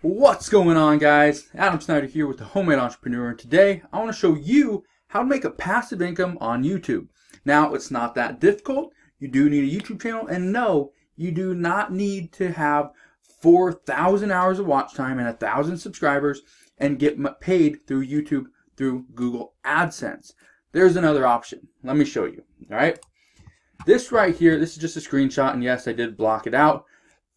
What's going on, guys? Adam Snyder here with the Homemade Entrepreneur, and today I want to show you how to make a passive income on YouTube. Now, it's not that difficult. You do need a YouTube channel, and no, you do not need to have 4,000 hours of watch time and 1,000 subscribers and get paid through YouTube through Google AdSense. There's another option. Let me show you. All right. This right here, this is just a screenshot, and yes, I did block it out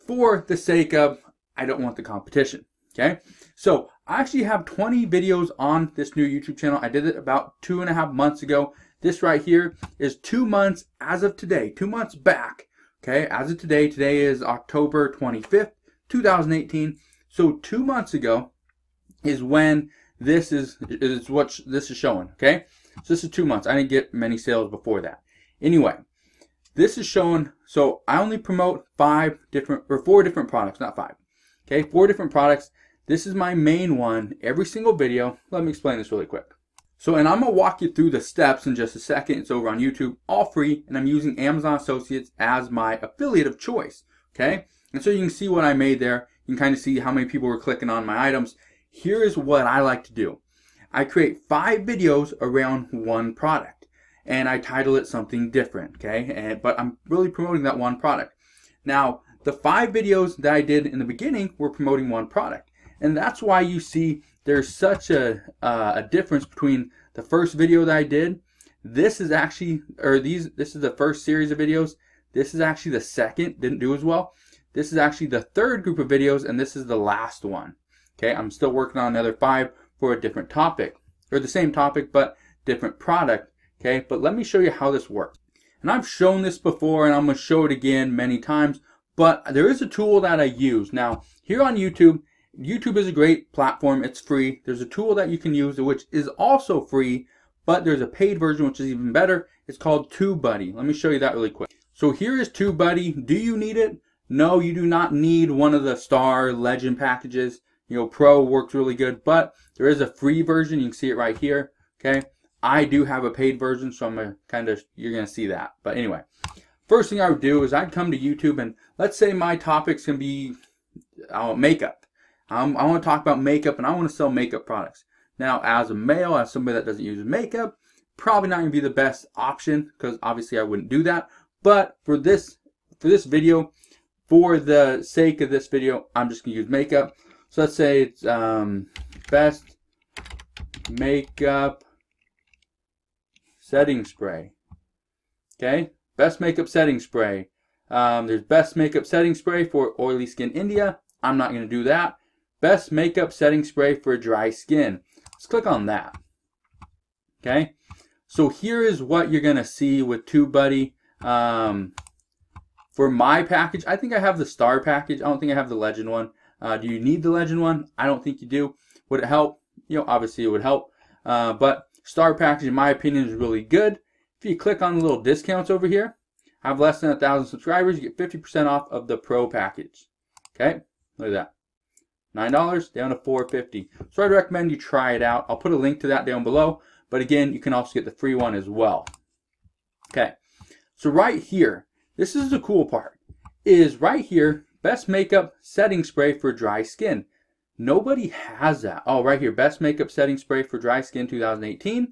for the sake of I don't want the competition. Okay, so I actually have 20 videos on this new YouTube channel. I did it about 2.5 months ago. This right here is 2 months as of today, 2 months back. Okay, as of today, today is October 25th, 2018. So 2 months ago is when this is what this is showing. Okay, so this is 2 months. I didn't get many sales before that. Anyway, this is showing. So I only promote 4 different products, not 5. Okay, 4 different products. This is my main one every single video. Let me explain this really quick. So, and I'm going to walk you through the steps in just a second. It's over on YouTube, all free, and I'm using Amazon Associates as my affiliate of choice. Okay, and so you can see what I made there. You can kind of see how many people were clicking on my items. Here is what I like to do. I create 5 videos around one product, and I title it something different. Okay, but I'm really promoting that one product. Now, the 5 videos that I did in the beginning were promoting one product. And that's why you see there's such a difference between the first video that I did. This is actually, this is the first series of videos. This is actually the second, didn't do as well. This is actually the third group of videos, and this is the last one. Okay, I'm still working on another 5 for a different topic, or the same topic, but different product. Okay, but let me show you how this works. And I've shown this before, and I'm going to show it again many times. But there is a tool that I use. Now, here on YouTube, YouTube is a great platform. It's free. There's a tool that you can use which is also free, but there's a paid version which is even better. It's called TubeBuddy. Let me show you that really quick. So here is TubeBuddy. Do you need it? No, you do not need one of the Star Legend packages. You know, Pro works really good, but there is a free version. You can see it right here. Okay, I do have a paid version, so I'm gonna you're gonna see that. But anyway. First thing I would do is I'd come to YouTube, and let's say my topics can be makeup. I want to talk about makeup, and I want to sell makeup products. Now, as a male, as somebody that doesn't use makeup, probably not going to be the best option because obviously I wouldn't do that. But for this video, for the sake of this video, I'm just going to use makeup. So let's say it's best makeup setting spray. Okay. Best makeup setting spray. There's best makeup setting spray for oily skin India. I'm not going to do that. Best makeup setting spray for dry skin. Let's click on that. Okay. So here is what you're going to see with TubeBuddy. For my package, I think I have the Star package. I don't think I have the Legend one. Do you need the Legend one? I don't think you do. Would it help? You know, obviously it would help. But Star package, in my opinion, is really good. If you click on the little discounts over here, I have less than 1,000 subscribers, you get 50% off of the Pro package. Okay, look at that. $9 down to $4.50. So I'd recommend you try it out. I'll put a link to that down below. But again, you can also get the free one as well. Okay, so right here, this is the cool part, is right here, best makeup setting spray for dry skin. Nobody has that. Oh, right here, best makeup setting spray for dry skin 2018.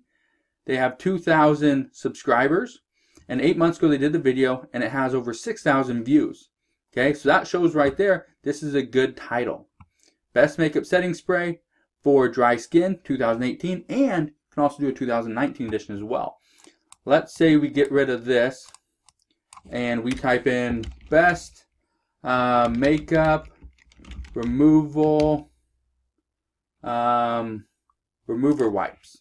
They have 2,000 subscribers, and 8 months ago they did the video, and it has over 6,000 views. Okay, so that shows right there, this is a good title. Best makeup setting spray for dry skin 2018, and you can also do a 2019 edition as well. Let's say we get rid of this, and we type in best makeup remover wipes.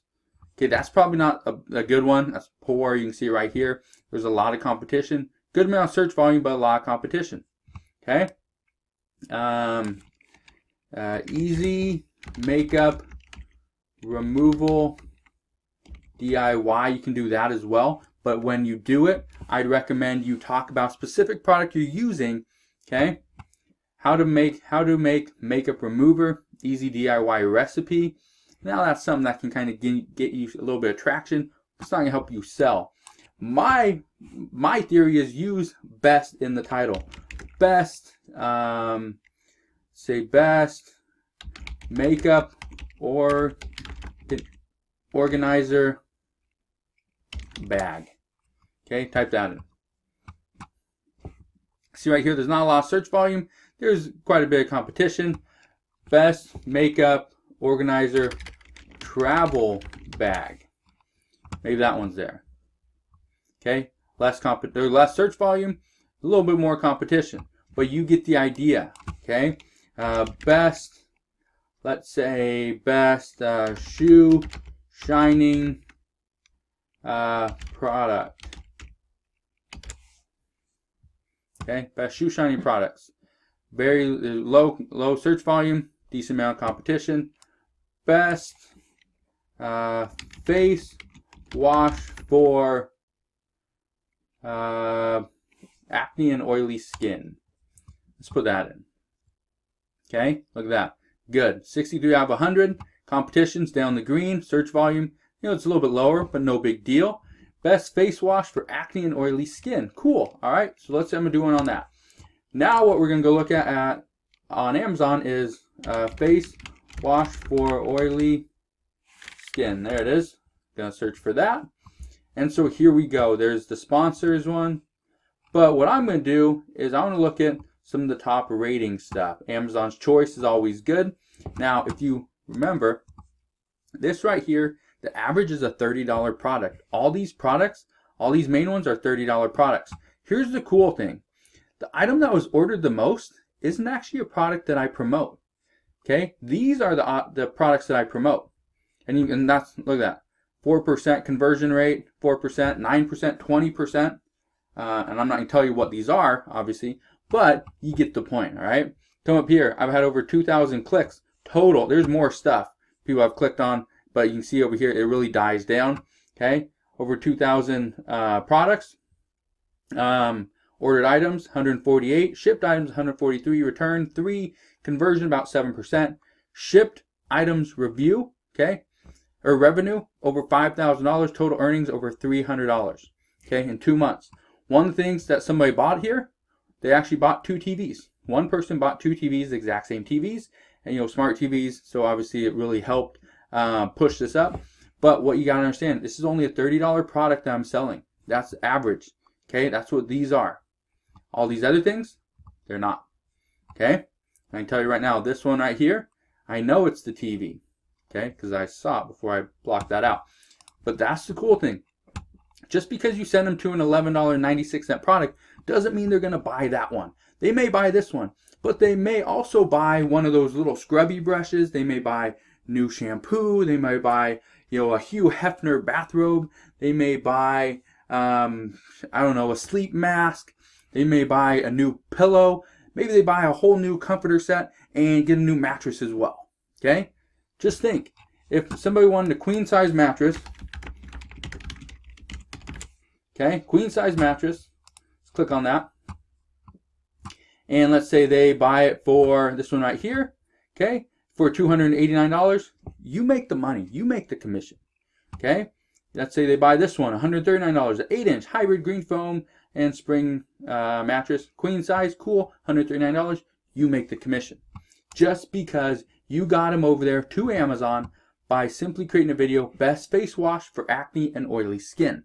Okay, that's probably not a good one. That's poor. You can see right here. There's a lot of competition. Good amount of search volume, but a lot of competition. Okay. Easy makeup removal DIY. You can do that as well. But when you do it, I'd recommend you talk about specific product you're using. Okay. How to make makeup remover. Easy DIY recipe. Now that's something that can kind of get you a little bit of traction. It's not going to help you sell. My theory is use best in the title. Best, say best makeup organizer bag. Okay, type that in. See right here, there's not a lot of search volume. There's quite a bit of competition. Best makeup organizer travel bag. Maybe that one's there. Okay, less search volume, a little bit more competition, but you get the idea. Okay, best, let's say best shoe shining product. Okay, best shoe shining products. Very low search volume, decent amount of competition. Best face wash for acne and oily skin. Let's put that in. Okay, look at that. Good. 63 out of 100. Competition's down the green. Search volume, you know, it's a little bit lower, but no big deal. Best face wash for acne and oily skin. Cool. All right, so let's see what I'm doing on that. Now what we're going to go look at on Amazon is face wash for oily skin. There it is. Going to search for that. And so here we go. There's the sponsors one. But what I'm going to do is I want to look at some of the top rating stuff. Amazon's choice is always good. Now, if you remember, this right here, the average is a $30 product. All these products, all these main ones are $30 products. Here's the cool thing. The item that was ordered the most isn't actually a product that I promote. Okay, these are the products that I promote. And that's, look at that. 4% conversion rate, 4%, 9%, 20%. And I'm not going to tell you what these are, obviously, but you get the point, all right? Come up here. I've had over 2,000 clicks total. There's more stuff people have clicked on, but you can see over here, it really dies down, okay? Over 2,000 products. Ordered items, 148. Shipped items, 143. Returned, 3. Conversion, about 7%. Shipped items review, okay? Or revenue, over $5,000. Total earnings, over $300, okay, in 2 months. One of the things that somebody bought here, they actually bought 2 TVs. One person bought 2 TVs, the exact same TVs, and you know, smart TVs, so obviously it really helped push this up. But what you got to understand, this is only a $30 product that I'm selling. That's average, okay? That's what these are. All these other things, they're not, okay? I can tell you right now, this one right here, I know it's the TV, okay? Because I saw it before I blocked that out. But that's the cool thing. Just because you send them to an $11.96 product doesn't mean they're going to buy that one. They may buy this one, but they may also buy one of those little scrubby brushes. They may buy new shampoo. They may buy, you know, a Hugh Hefner bathrobe. They may buy, I don't know, a sleep mask. They may buy a new pillow. Maybe they buy a whole new comforter set and get a new mattress as well. Okay? Just think, if somebody wanted a queen size mattress, okay, queen size mattress, let's click on that. And let's say they buy it for this one right here, okay, for $289, you make the money, you make the commission, okay? Let's say they buy this one, $139, an 8-inch hybrid green foam and spring mattress, queen size, cool, $139, you make the commission. Just because you got them over there to Amazon by simply creating a video, best face wash for acne and oily skin.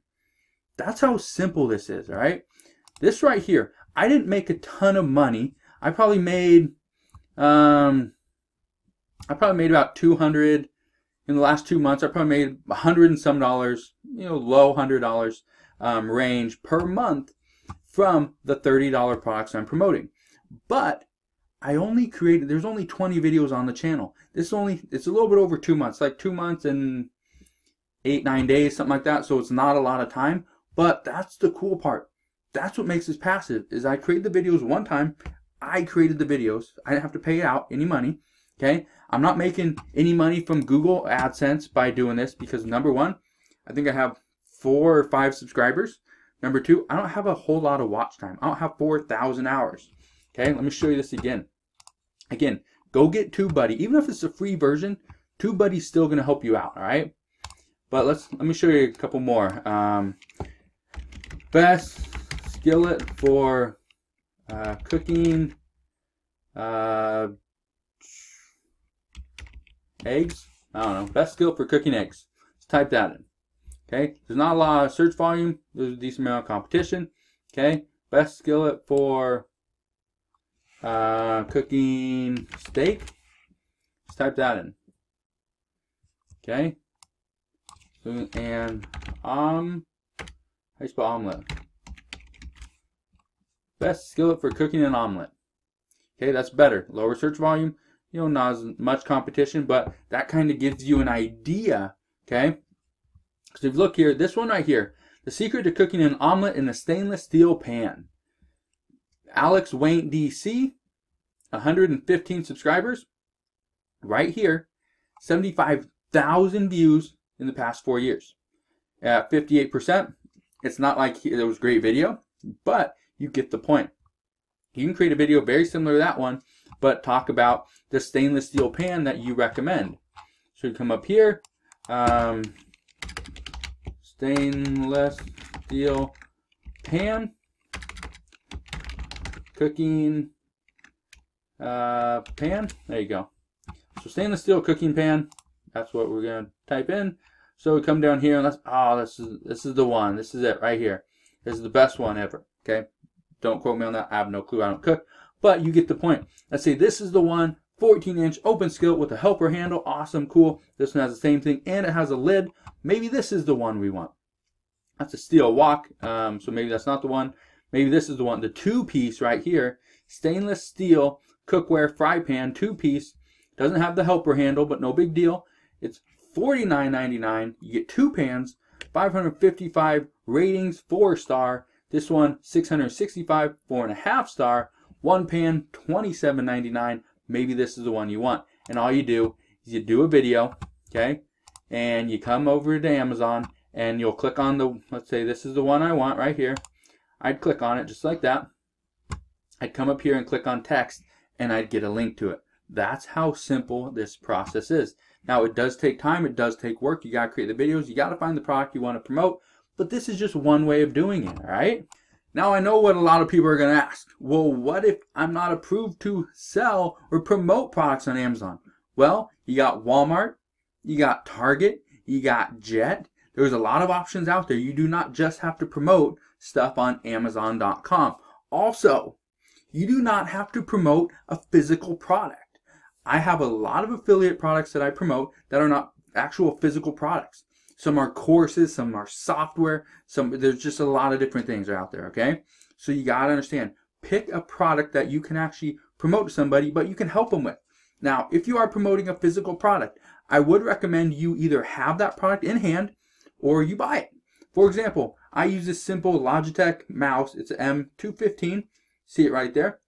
That's how simple this is, all right? This right here, I didn't make a ton of money. I probably made about 200 in the last 2 months. I probably made $100 and some dollars, you know, low $100 range per month from the $30 products I'm promoting. But I only created, there's only 20 videos on the channel. It's a little bit over 2 months, like 2 months and 8-9 days, something like that. So it's not a lot of time. But that's the cool part. That's what makes this passive, is I create the videos one time. I created the videos. I didn't have to pay out any money. Okay? I'm not making any money from Google AdSense by doing this because, number one, I think I have 4 or 5 subscribers. Number two, I don't have a whole lot of watch time. I don't have 4,000 hours. Okay? Let me show you this again. Again, go get TubeBuddy. Even if it's a free version, TubeBuddy's still going to help you out. All right? But let me show you a couple more. Best skillet for cooking eggs. I don't know. Best skillet for cooking eggs. Let's type that in. Okay. There's not a lot of search volume. There's a decent amount of competition. Okay. Best skillet for cooking steak. Let's type that in. Okay. And how do you spell omelet? Best skillet for cooking an omelet. Okay, that's better. Lower search volume, you know, not as much competition, but that kind of gives you an idea. Okay, so if you look here, this one right here, the secret to cooking an omelet in a stainless steel pan. Alex Wayne DC, 115 subscribers. Right here, 75,000 views in the past 4 years. At 58%, it's not like it was a great video, but you get the point. You can create a video very similar to that one, but talk about the stainless steel pan that you recommend. So you come up here, stainless steel pan, cooking pan. There you go. So stainless steel cooking pan. That's what we're gonna type in. So we come down here and this is the one. This is it right here. This is the best one ever. Okay. Don't quote me on that. I have no clue. I don't cook. But you get the point. Let's say this is the one. 14-inch open skillet with a helper handle. Awesome. Cool. This one has the same thing. And it has a lid. Maybe this is the one we want. That's a steel wok. So maybe that's not the one. Maybe this is the one. The 2-piece right here. Stainless steel cookware fry pan. 2-piece. Doesn't have the helper handle, but no big deal. It's $49.99. You get 2 pans. 555 ratings. 4-star. This one, 665, 4.5 star. 1 pan, $27.99. Maybe this is the one you want. And all you do is you do a video, okay? And you come over to Amazon and you'll click on the, let's say this is the one I want right here. I'd click on it just like that. I'd come up here and click on text and I'd get a link to it. That's how simple this process is. Now it does take time, it does take work. You gotta create the videos, you gotta find the product you want to promote. But this is just one way of doing it, all right? Now I know what a lot of people are going to ask. Well, what if I'm not approved to sell or promote products on Amazon? Well, you got Walmart, you got Target, you got Jet. There's a lot of options out there. You do not just have to promote stuff on Amazon.com. Also, you do not have to promote a physical product. I have a lot of affiliate products that I promote that are not actual physical products. Some are courses, some are software, there's just a lot of different things out there, okay? So you gotta understand, pick a product that you can actually promote to somebody, but you can help them with. Now, if you are promoting a physical product, I would recommend you either have that product in hand or you buy it. For example, I use this simple Logitech mouse. It's an M215. See it right there?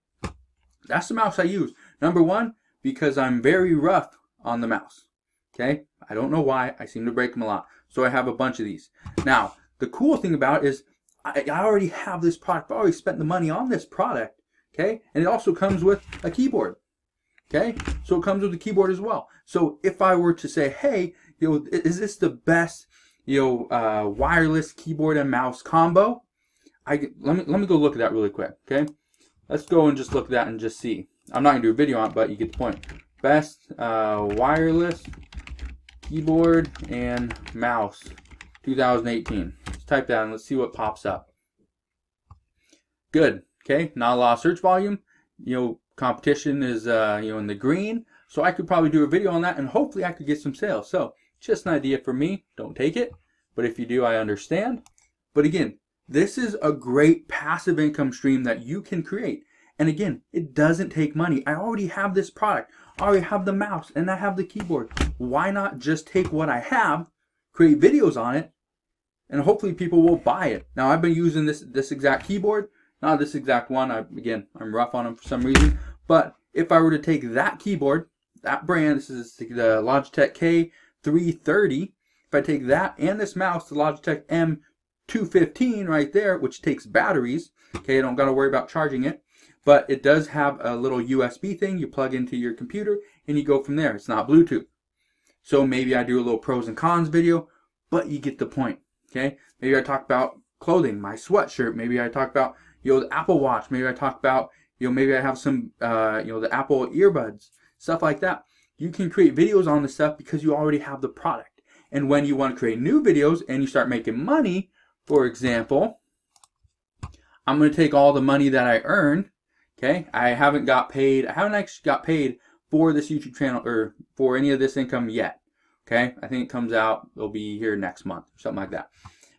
That's the mouse I use. Number one, because I'm very rough on the mouse. Okay? I don't know why. I seem to break them a lot. So I have a bunch of these. Now, the cool thing about it is I already have this product. I already spent the money on this product. Okay? And it also comes with a keyboard. Okay? So it comes with a keyboard as well. So if I were to say, hey, is this the best, wireless keyboard and mouse combo? Let me go look at that really quick. Okay? Let's go and just look at that and just see. I'm not going to do a video on it, but you get the point. Best wireless keyboard and mouse 2018. Let's type that and let's see what pops up. Good. Okay, not a lot of search volume. Competition is in the green, so I could probably do a video on that and hopefully I could get some sales. So just an idea for me. Don't take it, but if you do, I understand. But again, this is a great passive income stream that you can create. And again, it doesn't take money. I already have this product. I already have the mouse and I have the keyboard. Why not just take what I have, create videos on it, and hopefully people will buy it. Now I've been using this exact keyboard, not this exact one. I'm rough on them for some reason. But if I were to take that keyboard, that brand, this is the Logitech K330. If I take that and this mouse, the Logitech M215 right there, which takes batteries. Okay, I don't got to worry about charging it. But it does have a little USB thing you plug into your computer and you go from there. It's not Bluetooth. So maybe I do a little pros and cons video, but you get the point. Okay? Maybe I talk about clothing, my sweatshirt. Maybe I talk about, the Apple Watch. Maybe I talk about, maybe I have some, the Apple earbuds, stuff like that. you can create videos on this stuff because you already have the product. And when you want to create new videos and you start making money, for example, I'm going to take all the money that I earn. Okay, I haven't actually got paid for this YouTube channel or for any of this income yet. Okay, I think it comes out, it'll be here next month, something like that.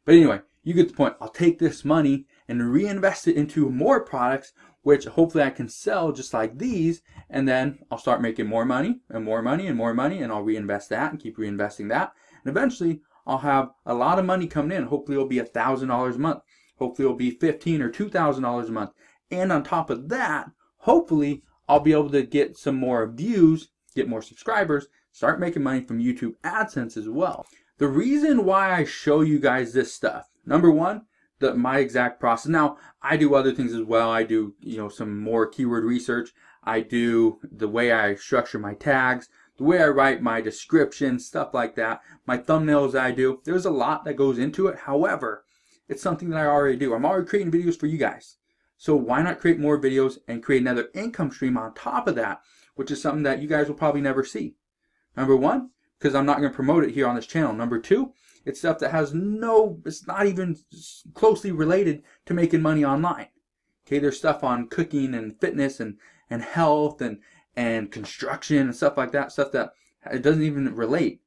But anyway, you get the point. I'll take this money and reinvest it into more products, which hopefully I can sell just like these, and then I'll start making more money and more money and more money, and I'll reinvest that and keep reinvesting that. And eventually I'll have a lot of money coming in. Hopefully it'll be $1,000 a month. Hopefully it'll be $1,500 or $2,000 a month. And on top of that, hopefully I'll be able to get some more views, get more subscribers, start making money from YouTube AdSense as well. The reason why I show you guys this stuff, number one, my exact process. Now, I do other things as well. I do, some more keyword research. I do the way I structure my tags, the way I write my description, stuff like that. My thumbnails I do. There's a lot that goes into it. However, it's something that I already do. I'm already creating videos for you guys. So why not create more videos and create another income stream on top of that, which is something that you guys will probably never see. Number one, because I'm not going to promote it here on this channel. Number two, it's stuff that it's not even closely related to making money online. Okay, there's stuff on cooking and fitness and health and construction and stuff like that, stuff that it doesn't even relate.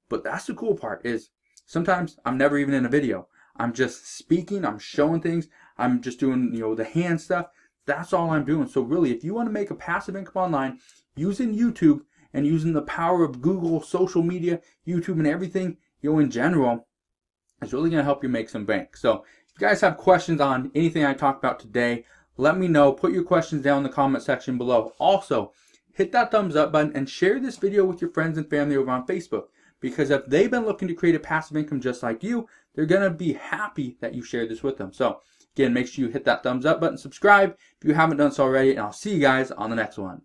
But that's the cool part, is sometimes I'm never even in a video. I'm just speaking, I'm showing things, I'm just doing, the hand stuff. That's all I'm doing. So really, if you want to make a passive income online using YouTube and using the power of Google, social media, YouTube, and everything, in general, it's really going to help you make some bank. So if you guys have questions on anything I talked about today, let me know. Put your questions down in the comment section below. Also, hit that thumbs up button and share this video with your friends and family over on Facebook. Because if they've been looking to create a passive income just like you, they're going to be happy that you shared this with them. So again, make sure you hit that thumbs up button, subscribe if you haven't done so already, and I'll see you guys on the next one.